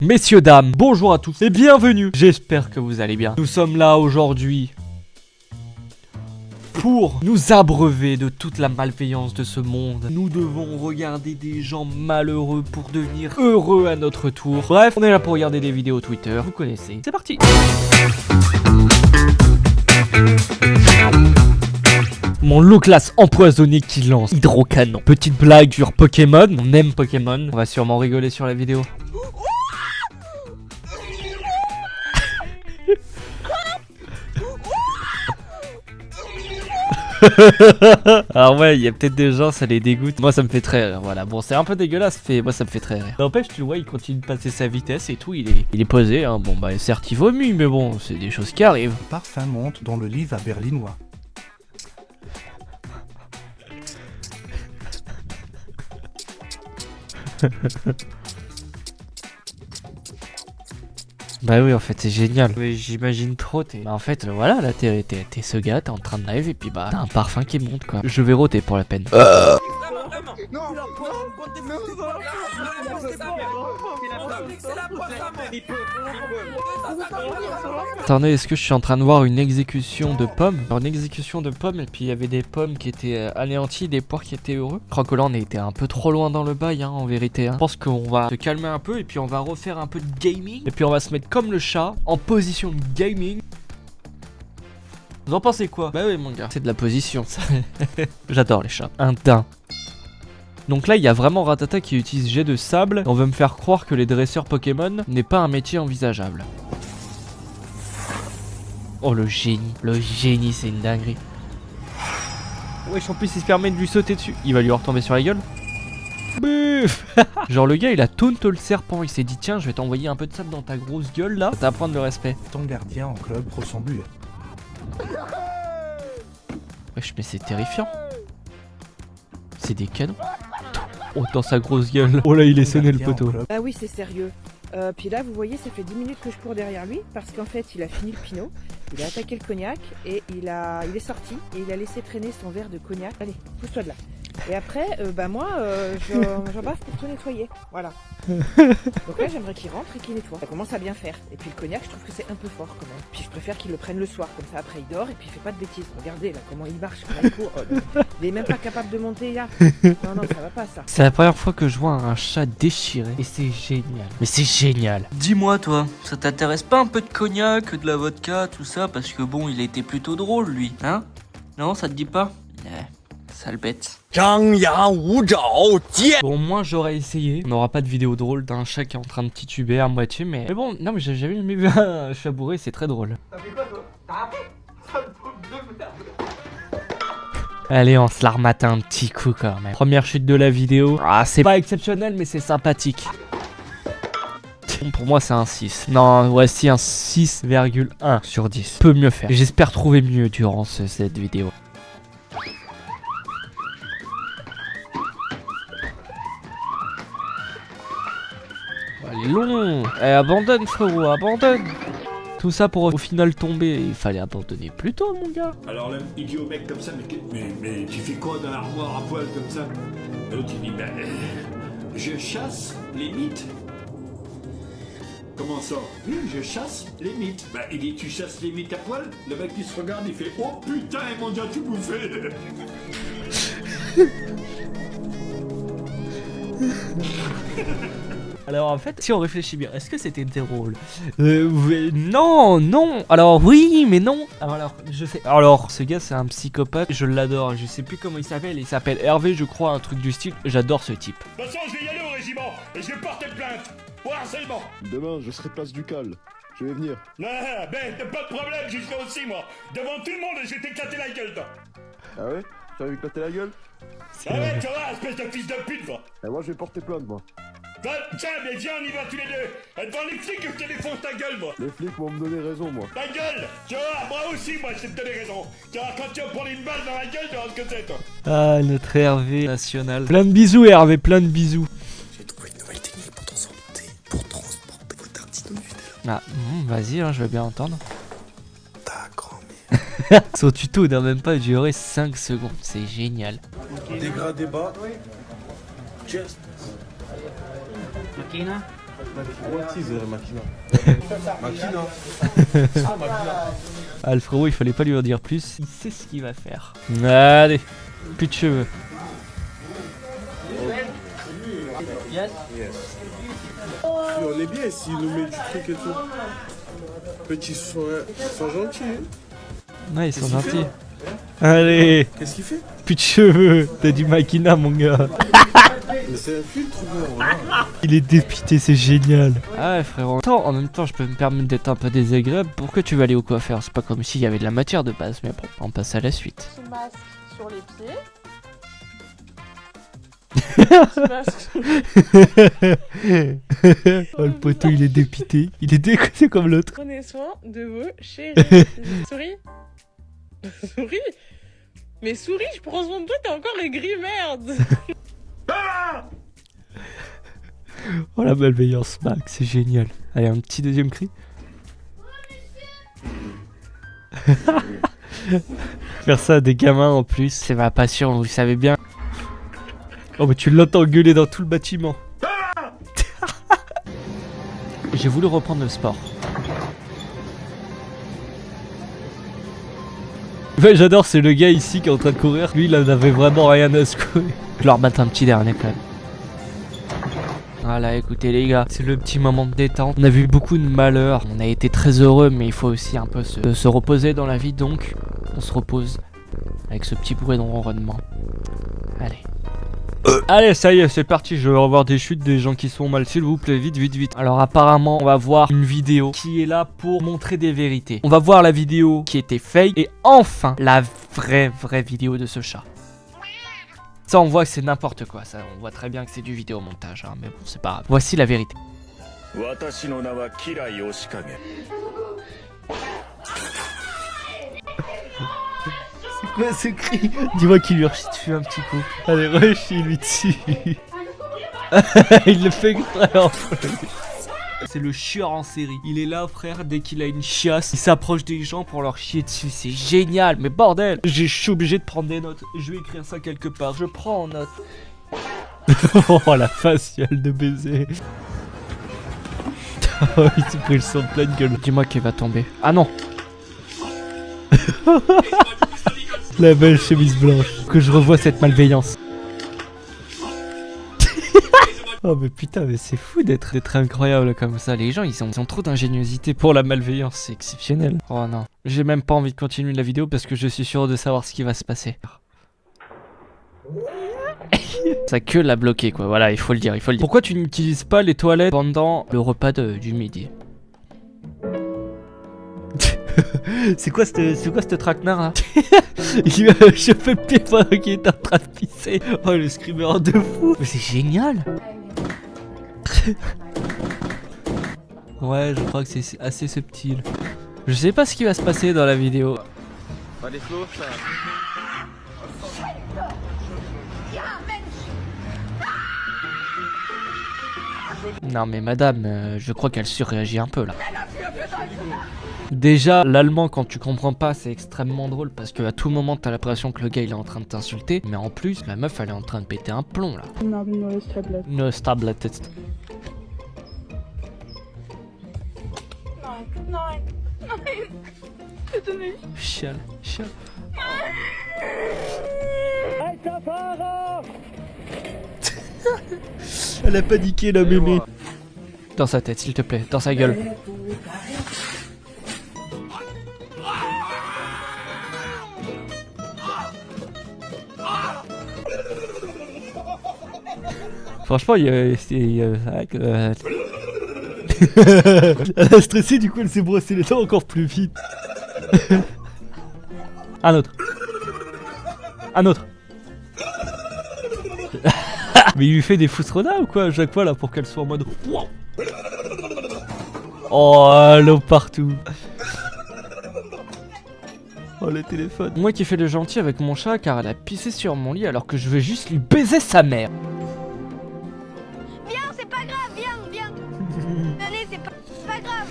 Messieurs, dames, bonjour à tous et bienvenue. J'espère que vous allez bien. Nous sommes là aujourd'hui pour nous abreuver de toute la malveillance de ce monde. Nous devons regarder des gens malheureux pour devenir heureux à notre tour. Bref, on est là pour regarder des vidéos Twitter. Vous connaissez. C'est parti. Mon low class empoisonné qui lance hydrocanon. Petite blague sur Pokémon. On aime Pokémon. On va sûrement rigoler sur la vidéo. Alors ouais, il y a peut-être des gens, ça les dégoûte. Moi ça me fait très rire, voilà. Bon, c'est un peu dégueulasse, mais moi ça me fait très rire. N'empêche, tu le vois, il continue de passer sa vitesse et tout, il est posé, hein. Bon bah certes il vomit, mais bon, c'est des choses qui arrivent. Le parfum monte dans le livre à berlinois. Bah oui, en fait c'est génial. Mais j'imagine trop, bah, en fait voilà, là t'es ce gars, t'es en train de live et puis bah t'as un parfum qui monte quoi. Je vais roter pour la peine. Attendez, est-ce que je suis en train de voir une exécution de pommes? Alors une exécution de pommes et puis il y avait des pommes qui étaient anéanties, des poires qui étaient heureux. Je crois que là on était un peu trop loin dans le bail hein, en vérité hein. Je pense qu'on va se calmer un peu et puis on va refaire un peu de gaming. Et puis on va se mettre comme le chat en position de gaming. Vous en pensez quoi? Bah oui mon gars, c'est de la position ça. J'adore les chats. Un daim. Donc là il y a vraiment Ratata qui utilise jet de sable. On veut me faire croire que les dresseurs Pokémon n'est pas un métier envisageable. Oh le génie c'est une dinguerie. Wesh en plus il se permet de lui sauter dessus. Il va lui retomber sur la gueule. Buf. Genre le gars il a taunt le serpent. Il s'est dit tiens je vais t'envoyer un peu de sable dans ta grosse gueule là. Ça t'apprendre le respect. Ton gardien en club ressemble. Wesh mais c'est terrifiant. C'est des canons. Oh dans sa grosse gueule. Oh là il est sonné le poteau. Ah oui c'est sérieux. Puis là vous voyez ça fait 10 minutes que je cours derrière lui parce qu'en fait il a fini le pinot, il a attaqué le cognac et il est sorti et il a laissé traîner son verre de cognac. Allez, pousse-toi de là. Et après moi j'en bave pour tout nettoyer. Voilà. Donc là j'aimerais qu'il rentre et qu'il nettoie. Ça commence à bien faire. Et puis le cognac je trouve que c'est un peu fort quand même. Puis je préfère qu'il le prenne le soir, comme ça après il dort et puis il fait pas de bêtises. Regardez là comment il marche, comment il court. Oh, il est même pas capable de monter là. Non ça va pas ça. C'est la première fois que je vois un chat déchiré et c'est génial. Mais c'est génial. Dis-moi toi, ça t'intéresse pas un peu de cognac, de la vodka, tout ça? Parce que bon, il était plutôt drôle lui, hein? Non, ça te dit pas? Sale bête. Bon, moi j'aurais essayé. On n'aura pas de vidéo drôle d'un chat qui est en train de tituber à moitié, mais bon, non, mais j'ai jamais vu un chat bourré, c'est très drôle. T'as fait quoi toi? Allez, on se la remate un petit coup quand même. Première chute de la vidéo. Ah, c'est pas exceptionnel, mais c'est sympathique. Pour moi, c'est un 6. Non, ouais, si, un 6,1 sur 10. Peut mieux faire. J'espère trouver mieux durant cette vidéo. Long. Abandonne frérot, abandonne. Tout ça pour au final tomber. Il fallait abandonner plus tôt mon gars. Alors là, idiot mec comme ça, mais tu fais quoi dans l'armoire à poil comme ça? L'autre il dit je chasse les mythes. Comment ça? Oui, je chasse les mythes. Bah il dit tu chasses les mythes à poil? Le mec il se regarde, il fait oh putain ils m'ont déjà tout bouffé. Alors en fait, si on réfléchit bien, est-ce que c'était drôle? Non. Alors oui, mais non. Alors je sais. Alors ce gars c'est un psychopathe. Je l'adore. Je sais plus comment il s'appelle. Il s'appelle Hervé, je crois, un truc du style. J'adore ce type. De toute façon, je vais y aller au régiment et je vais porter plainte pour harcèlement. Demain, je serai place du Cal. Je vais venir. Ah, ben t'as pas de problème, j'y serai aussi moi. Devant tout le monde, je vais t'éclater la gueule toi. Ah ouais? Tu vas lui éclater la gueule? Ah ouais, tu vois, espèce de fils de pute toi. Et moi, je vais porter plainte, moi. Tiens, mais viens, on y va tous les deux. Devant les flics, je te défonce ta gueule, moi. Les flics vont me donner raison, moi. Ta gueule. Tu vois, moi aussi, moi, je vais te donner raison. Tu vois, quand tu vas prendre une balle dans la gueule, tu vois ce que c'est, toi. Ah, notre Hervé national. Plein de bisous Hervé, plein de bisous. J'ai trouvé une nouvelle technique pour transporter vos tartines au Nutella. Ah, vas-y, hein, je veux bien entendre. Ta grand-mère. Son tuto n'a même pas duré 5 secondes, c'est génial. Dégradé bas. Makina, Ah, le frérot, il fallait pas lui en dire plus. Il sait ce qu'il va faire. Allez, plus de cheveux. On est bien s'il nous met du truc et tout. Petits sont gentils. Ouais, ils sont gentils. Allez, Qu'est-ce qu'il fait? plus de cheveux. T'as du maquina, mon gars. Mais c'est un filtre, voilà. Il est dépité, c'est génial. Ah ouais, frérot. Attends, en même temps, je peux me permettre d'être un peu désagréable. Pourquoi tu vas aller au coiffeur? C'est pas comme s'il y avait de la matière de base, mais bon, on passe à la suite. Petit masque sur les pieds. Petit masque sur Oh, le poteau, il est dépité. Il est dégoûté comme l'autre. Prenez soin de vos chéris. Souris. Souris. Mais souris, je prends soin de toi, t'es encore aigri, merde. Oh, la malveillance, Max, c'est génial. Allez, un petit deuxième cri. Faire ça à des gamins en plus, c'est ma passion, vous le savez bien. Oh, mais tu l'entends gueuler dans tout le bâtiment. J'ai voulu reprendre le sport. Ouais, j'adore, c'est le gars ici qui est en train de courir. Lui, il en avait vraiment rien à secouer. Je leur batte un petit dernier quand même. Voilà, écoutez les gars, c'est le petit moment de détente. On a vu beaucoup de malheurs, on a été très heureux, mais il faut aussi un peu se reposer dans la vie, donc on se repose avec ce petit bruit de ronronnement. Allez. Allez, ça y est, c'est parti, je vais revoir des chutes, des gens qui sont mal, s'il vous plaît, vite, vite, vite. Alors apparemment, on va voir une vidéo qui est là pour montrer des vérités. On va voir la vidéo qui était fake, et enfin, la vraie vidéo de ce chat. Ça, on voit que c'est n'importe quoi, ça, on voit très bien que c'est du vidéomontage, hein, mais bon, c'est pas grave. Voici la vérité. C'est quoi ce cri? Dis-moi qu'il lui rechie dessus un petit coup. Allez, rechie-lui dessus. Il le fait exprès en plus. C'est le chieur en série. Il est là, frère, dès qu'il a une chiasse, il s'approche des gens pour leur chier dessus. C'est génial, mais bordel, je suis obligé de prendre des notes. Je vais écrire ça quelque part, je prends en note. Oh, la faciale de baiser. Oh, il s'est pris le sang de pleine gueule. Dis-moi qu'il va tomber. Ah non. La belle chemise blanche. Que je revois cette malveillance. Oh mais putain, mais c'est fou d'être incroyable comme ça. Les gens, ils ont trop d'ingéniosité pour la malveillance. C'est exceptionnel. Oh non. J'ai même pas envie de continuer la vidéo parce que je suis sûr de savoir ce qui va se passer. Sa queue l'a bloqué quoi. Voilà, il faut le dire, il faut le dire. Pourquoi tu n'utilises pas les toilettes pendant le repas du midi? C'est quoi cette traquenard là? Il lui a chauffé le pied pendant qu'il était en train de pisser. Oh le screamer de fou. Mais c'est génial. Ouais, je crois que c'est assez subtil. Je sais pas ce qui va se passer dans la vidéo. Non mais madame, je crois qu'elle surréagit un peu là. Déjà, l'allemand quand tu comprends pas c'est extrêmement drôle parce que à tout moment t'as l'impression que le gars il est en train de t'insulter. Mais en plus, la meuf elle est en train de péter un plomb là. No tablet. Chial. Elle a paniqué la mémé. Dans sa tête s'il te plaît, dans sa gueule. Franchement, elle a stressé, du coup elle s'est brossé les dents encore plus vite. Un autre. Mais il lui fait des foustronas ou quoi à chaque fois là pour qu'elle soit en mode. Oh, l'eau partout. Oh le téléphone. Moi qui fais le gentil avec mon chat car elle a pissé sur mon lit alors que je veux juste lui baiser sa mère. Viens, c'est pas grave, viens. Allez, c'est pas grave,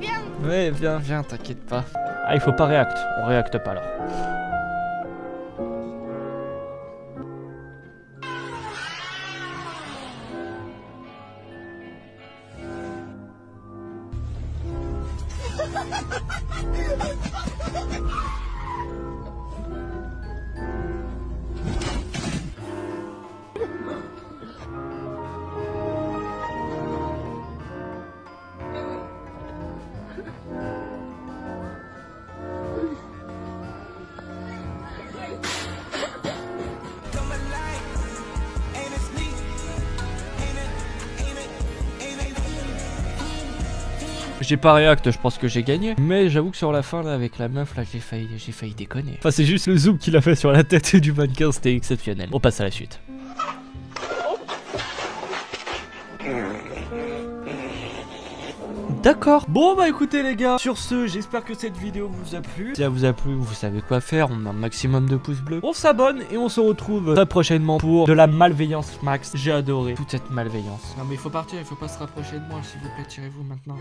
viens. Ouais, viens, t'inquiète pas. Ah, il faut pas réact. On réacte pas alors. J'ai pas réact, je pense que j'ai gagné. Mais j'avoue que sur la fin, là, avec la meuf, là, j'ai failli déconner. Enfin, c'est juste le zoom qu'il a fait sur la tête du mannequin, c'était exceptionnel. On passe à la suite. D'accord. Bon bah écoutez les gars, sur ce, j'espère que cette vidéo vous a plu. Si elle vous a plu, vous savez quoi faire, on a un maximum de pouces bleus. On s'abonne et on se retrouve très prochainement pour de la malveillance max. J'ai adoré toute cette malveillance. Non mais il faut partir, il faut pas se rapprocher de moi, s'il vous plaît, tirez-vous maintenant.